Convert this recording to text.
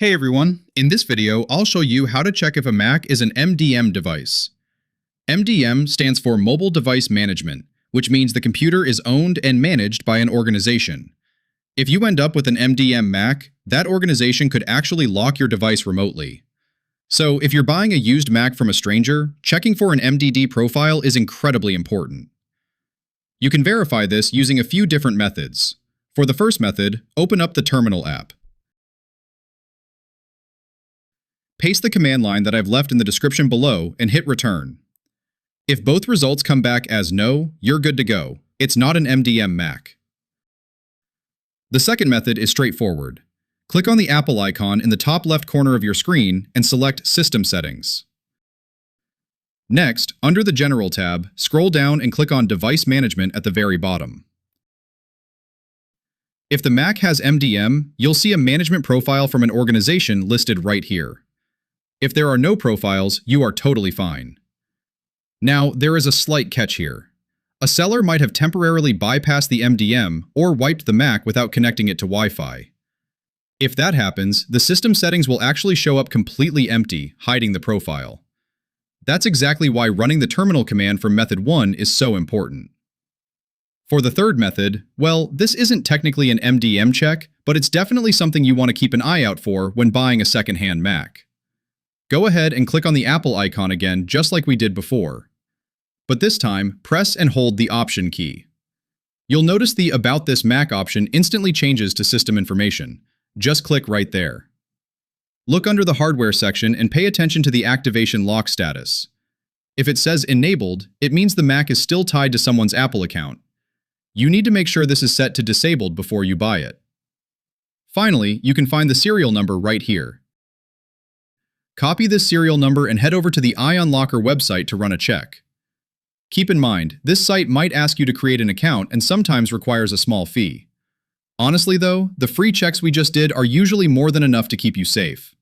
Hey everyone, in this video I'll show you how to check if a Mac is an MDM device. MDM stands for Mobile Device Management, which means the computer is owned and managed by an organization. If you end up with an MDM Mac, that organization could actually lock your device remotely. So if you're buying a used Mac from a stranger, checking for an MDD profile is incredibly important. You can verify this using a few different methods. For the first method, open up the Terminal app. Paste the command line that I've left in the description below and hit return. If both results come back as no, you're good to go. It's not an MDM Mac. The second method is straightforward. Click on the Apple icon in the top left corner of your screen and select System Settings. Next, under the General tab, scroll down and click on Device Management at the very bottom. If the Mac has MDM, you'll see a management profile from an organization listed right here. If there are no profiles, you are totally fine. Now, there is a slight catch here. A seller might have temporarily bypassed the MDM or wiped the Mac without connecting it to Wi-Fi. If that happens, the system settings will actually show up completely empty, hiding the profile. That's exactly why running the terminal command from method 1 is so important. For the third method, well, this isn't technically an MDM check, but it's definitely something you want to keep an eye out for when buying a second-hand Mac. Go ahead and click on the Apple icon again just like we did before. But this time, press and hold the Option key. You'll notice the About This Mac option instantly changes to System Information. Just click right there. Look under the Hardware section and pay attention to the Activation Lock status. If it says Enabled, it means the Mac is still tied to someone's Apple account. You need to make sure this is set to Disabled before you buy it. Finally, you can find the serial number right here. Copy this serial number and head over to the iUnlocker website to run a check. Keep in mind, this site might ask you to create an account and sometimes requires a small fee. Honestly though, the free checks we just did are usually more than enough to keep you safe.